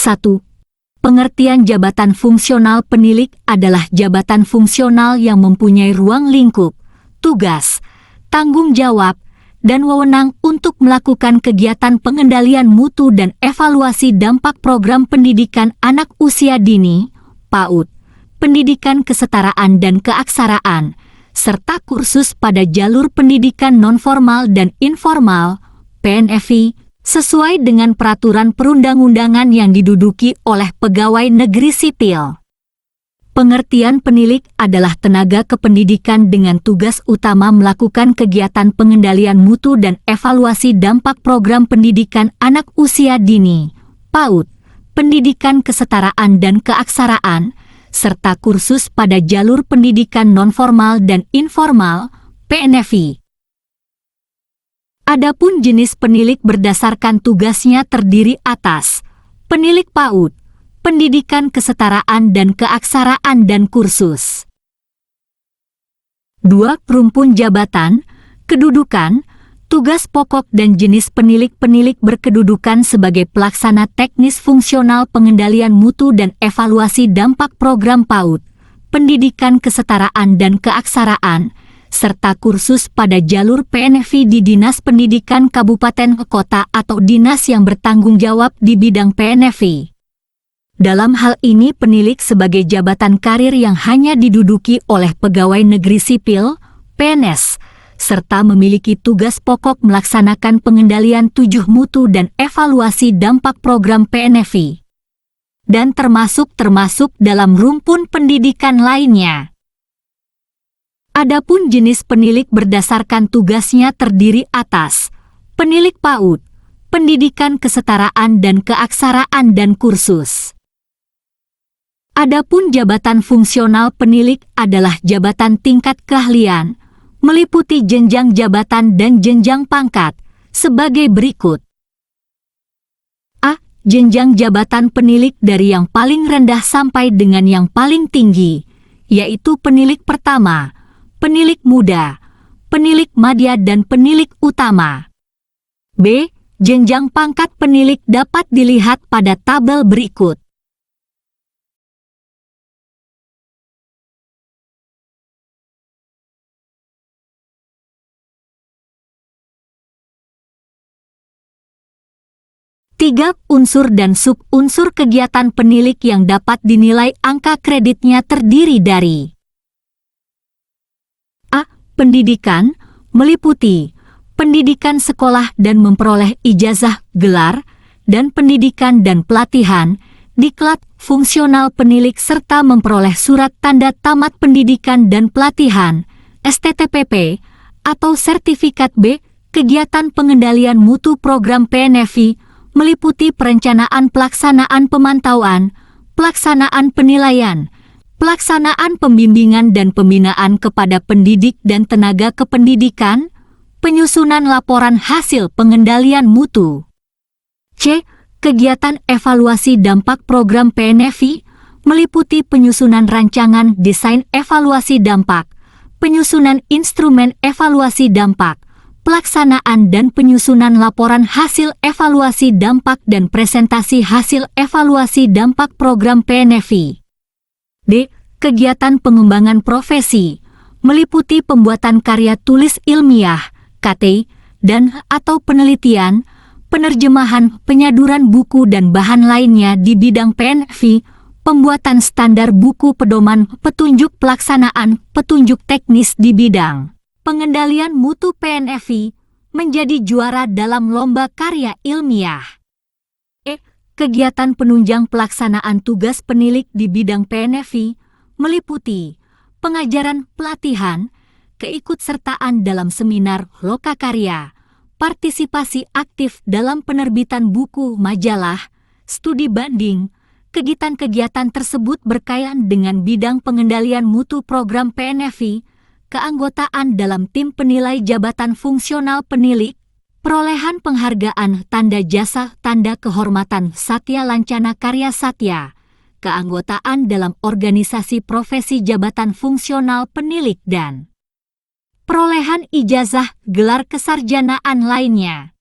1. Pengertian jabatan fungsional penilik adalah jabatan fungsional yang mempunyai ruang lingkup, tugas, tanggung jawab, dan wewenang untuk melakukan kegiatan pengendalian mutu dan evaluasi dampak program pendidikan anak usia dini, PAUD, pendidikan kesetaraan dan keaksaraan, serta kursus pada jalur pendidikan nonformal dan informal, PNFI, sesuai dengan peraturan perundang-undangan yang diduduki oleh pegawai negeri sipil. Pengertian penilik adalah tenaga kependidikan dengan tugas utama melakukan kegiatan pengendalian mutu dan evaluasi dampak program pendidikan anak usia dini, PAUD, pendidikan kesetaraan dan keaksaraan, serta kursus pada jalur pendidikan nonformal dan informal, PNFI. Adapun jenis penilik berdasarkan tugasnya terdiri atas penilik PAUD, pendidikan kesetaraan dan keaksaraan dan kursus. 2. Rumpun jabatan, kedudukan, tugas pokok dan jenis penilik-penilik berkedudukan sebagai pelaksana teknis fungsional pengendalian mutu dan evaluasi dampak program PAUD, pendidikan kesetaraan dan keaksaraan, serta kursus pada jalur PNFI di Dinas Pendidikan Kabupaten Kota atau dinas yang bertanggung jawab di bidang PNFI. Dalam hal ini penilik sebagai jabatan karir yang hanya diduduki oleh pegawai negeri sipil, PNS, serta memiliki tugas pokok melaksanakan pengendalian 7 mutu dan evaluasi dampak program PNFI. Dan termasuk dalam rumpun pendidikan lainnya. Adapun jenis penilik berdasarkan tugasnya terdiri atas penilik PAUD, pendidikan kesetaraan dan keaksaraan dan kursus. Adapun jabatan fungsional penilik adalah jabatan tingkat keahlian, meliputi jenjang jabatan dan jenjang pangkat, sebagai berikut. A. Jenjang jabatan penilik dari yang paling rendah sampai dengan yang paling tinggi, yaitu penilik pertama, penilik muda, penilik madya dan penilik utama. B. Jenjang pangkat penilik dapat dilihat pada tabel berikut. Tiga. Unsur dan sub-unsur kegiatan penilik yang dapat dinilai angka kreditnya terdiri dari pendidikan, meliputi pendidikan sekolah dan memperoleh ijazah, gelar, dan pendidikan dan pelatihan, diklat fungsional penilik serta memperoleh surat tanda tamat pendidikan dan pelatihan, STTPP, atau sertifikat B. Kegiatan pengendalian mutu program PNFI, meliputi perencanaan pelaksanaan pemantauan, pelaksanaan penilaian, pelaksanaan pembimbingan dan pembinaan kepada pendidik dan tenaga kependidikan, penyusunan laporan hasil pengendalian mutu. C. Kegiatan evaluasi dampak program PNFI, meliputi penyusunan rancangan desain evaluasi dampak, penyusunan instrumen evaluasi dampak, pelaksanaan dan penyusunan laporan hasil evaluasi dampak dan presentasi hasil evaluasi dampak program PNFI. D. Kegiatan pengembangan profesi, meliputi pembuatan karya tulis ilmiah, KT, dan atau penelitian, penerjemahan, penyaduran buku dan bahan lainnya di bidang PNFI, pembuatan standar buku pedoman, petunjuk pelaksanaan, petunjuk teknis di bidang pengendalian mutu PNFI, menjadi juara dalam lomba karya ilmiah. Kegiatan penunjang pelaksanaan tugas penilik di bidang PNFI meliputi pengajaran pelatihan, keikutsertaan dalam seminar lokakarya, partisipasi aktif dalam penerbitan buku majalah, studi banding. Kegiatan-kegiatan tersebut berkaitan dengan bidang pengendalian mutu program PNFI, keanggotaan dalam tim penilai jabatan fungsional penilik, perolehan penghargaan tanda jasa tanda kehormatan Satya Lancana Karya Satya, keanggotaan dalam organisasi profesi jabatan fungsional penilik dan perolehan ijazah gelar kesarjanaan lainnya.